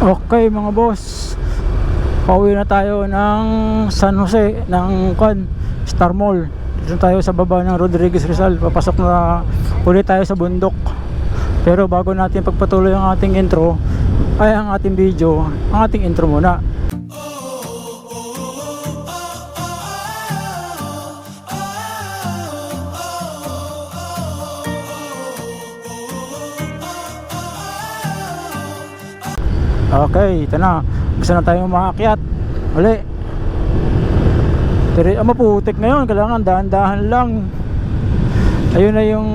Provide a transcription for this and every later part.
Okay mga boss, pauwi na tayo ng San Jose, ng Star Mall. Dito tayo sa baba ng Rodriguez Rizal. Papasok na ulit tayo sa bundok. Pero bago natin pagpatuloy ang ating intro, ay ang ating video, ang ating intro muna. Okay, ito na. Gusto na tayong maakyat uli. Maputik ngayon, kailangan dahan-dahan lang. Ayun na yung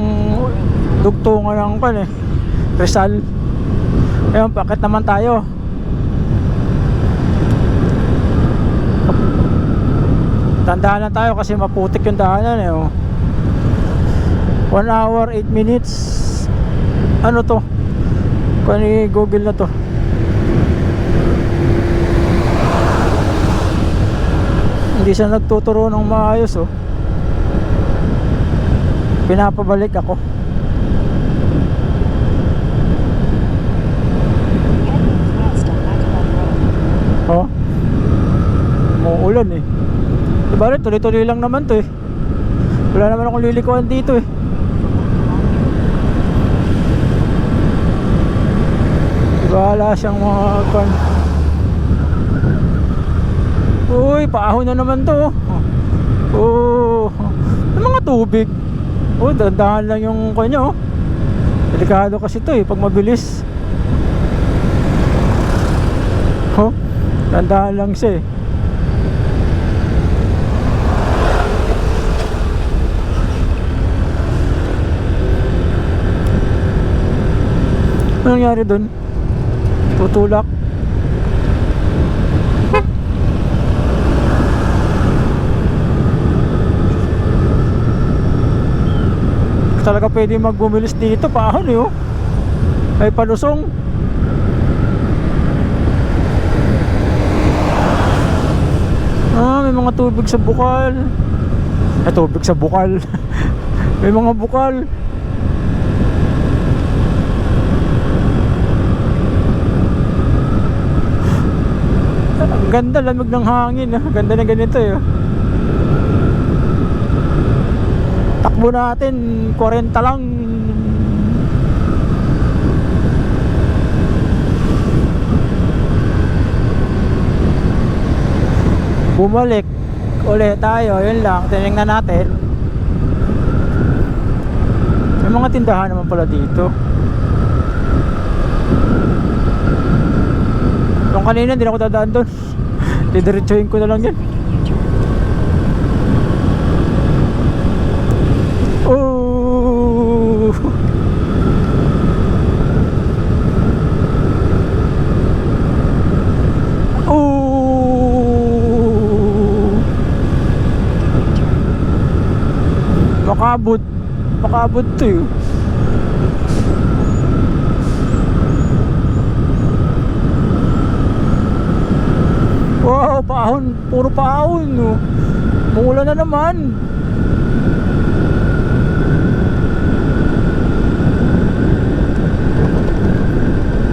dugtungan ng Rizal. Ayun, paket naman tayo. Tandaan lang tayo kasi maputik yung dahanan 1 hour 8 minutes. Ano to? Kung Google na to. Hindi siya nagtuturo ng maayos pinapabalik ako. Muulan diba tuloy-tuloy lang naman to wala naman akong lilikuan dito wala siyang mga uy, paahon na naman to yung mga tubig dandahan lang yung kanya delikado kasi to pag mabilis dandahan lang siya Ano nangyari dun? Tutulak. Talaga pwede magbumilis dito paahon ay palusong. May mga tubig sa bukal. Tubig sa bukal. May mga bukal. Ang ganda, lamig ng hangin Ganda na ganito Takbo natin 40 lang. Bumalik ulit tayo, yun lang. Tinignan natin. May mga tindahan naman pala dito. Yung kanina hindi na ako dadaan doon. Didiretsuhin ko na lang yan. Makabot to Wow, paahon, puro paahon Mula na naman.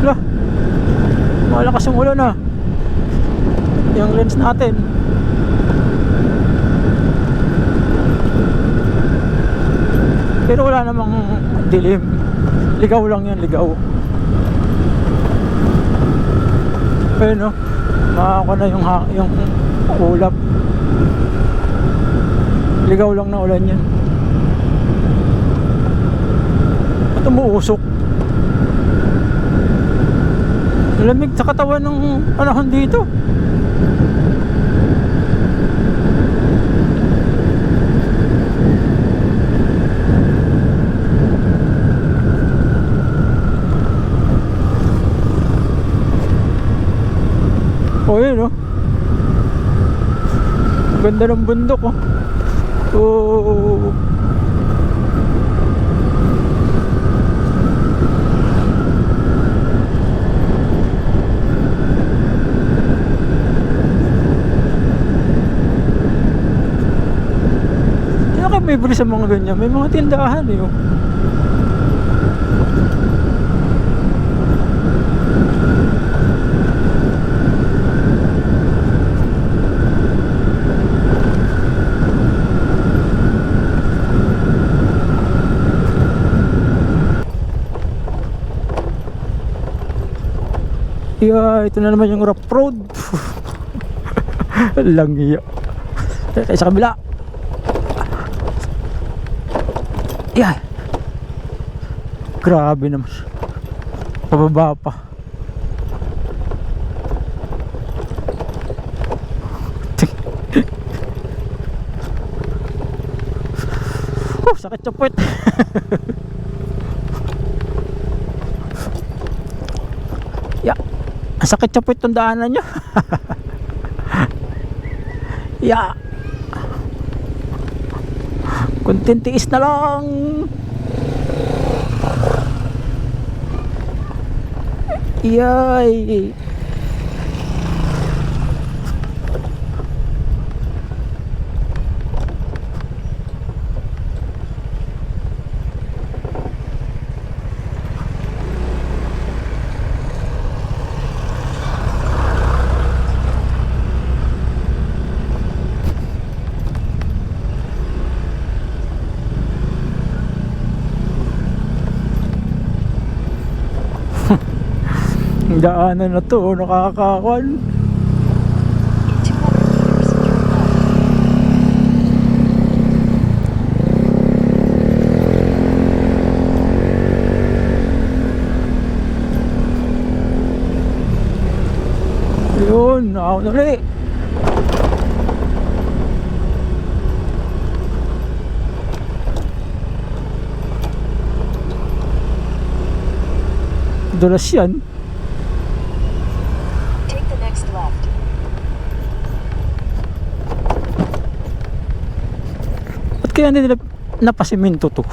Lah, malakas yung ulan yung lens natin. Pero wala namang dilim. Ligaw lang yan, ligaw. Ayun makaka na yung ulap. Ligaw lang na ulan yan. At umuusok. Lamig sa katawan ng panahon dito. Yun ganda ng bundok Kaya kayo may bili sa mga ganyan. May mga tindahan Yeah, ito na naman yung rough road. Lang iya. Tayo sa kabila. Yeah. Grabe naman. Pababa pa. Sakit sa puwet. Yeah. Ang sakit sa puwet tong daanan nyo. Yeah. Kunting tiis na lang. Yay. Ang daanan na to, nakakakuan. Yun, ako na ulit. Dulas yan. Kaya nila napasiminto to.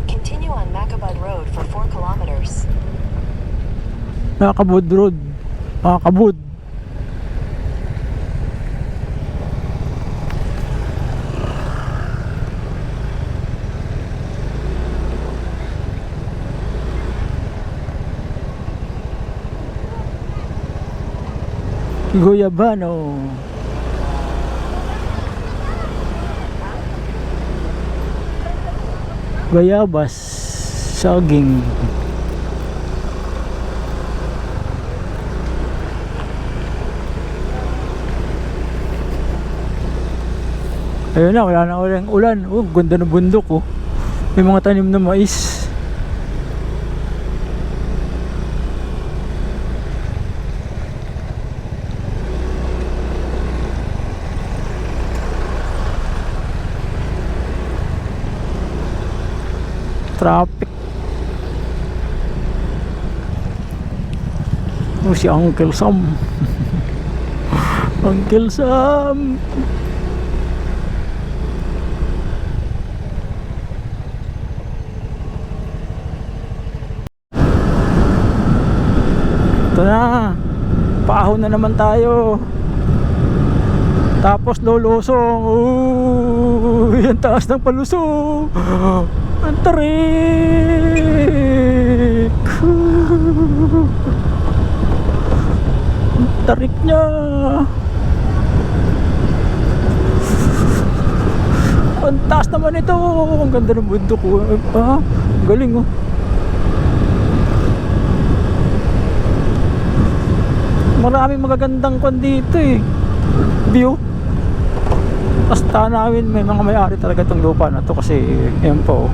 Continue on Macabud Road for 4 kilometers. Nakakabud road. Nakakabud. Guyabano. Bayabas. Saging. Ayun na, wala na ulang ulan. Oh, ganda ng bundok oh. May mga tanim na mais. Traffic. Oh, si Uncle Sam. Uncle Sam. Ito na, paahon na naman tayo. Tapos lulusong. Yan taas ng palusong. Ang tarik. Ang tarik niya. Ang taas naman ito. Ang ganda ng bundok. Ah, galing oh. Maraming magagandang kon dito eh. View. Basta namin may mga may-ari talaga itong lupa na to kasi yan po.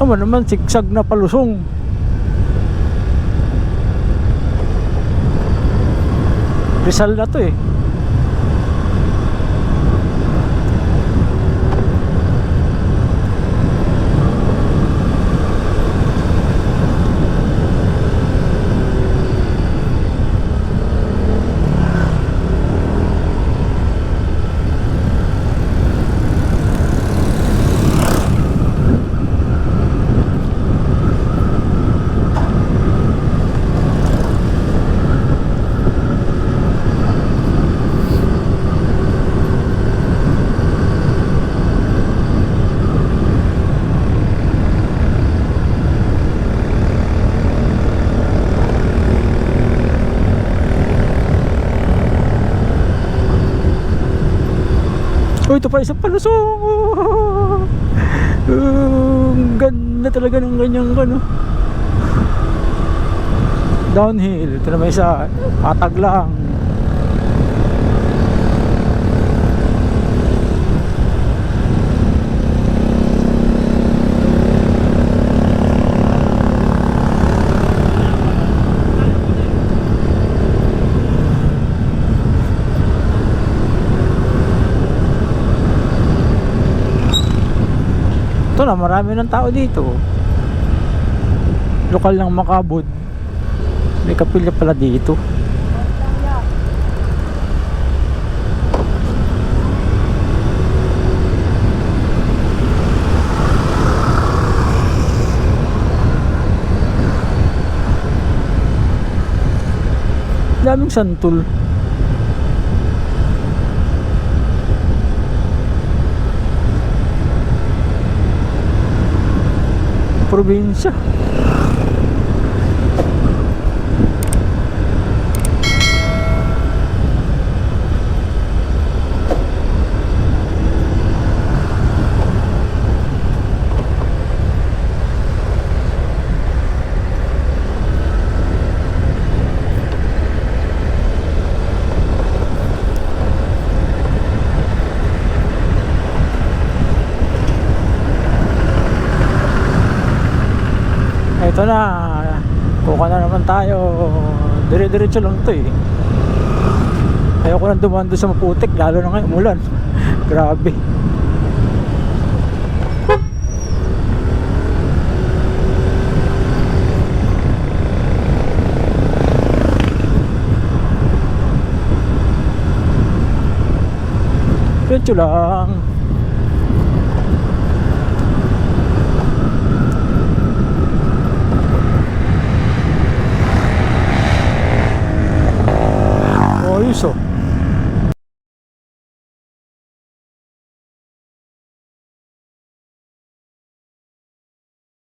Ano naman, sigsag na palusong. Rizal na to eh. Uy, ito pa isang palusong. Ang ganda talaga ng ganyang ano. Downhill. Ito naman isa, patag lang. Ito na, marami ng tao dito. Lokal ng Makabud. May kapilya pala dito. Daming santol. Probinsya. Ito na, kuha na naman tayo. Dire-diretso lang to eh. Ayoko nang dumaan doon sa maputik, lalo na ngayon umulan. Grabe. Diretso lang. Ayos oh.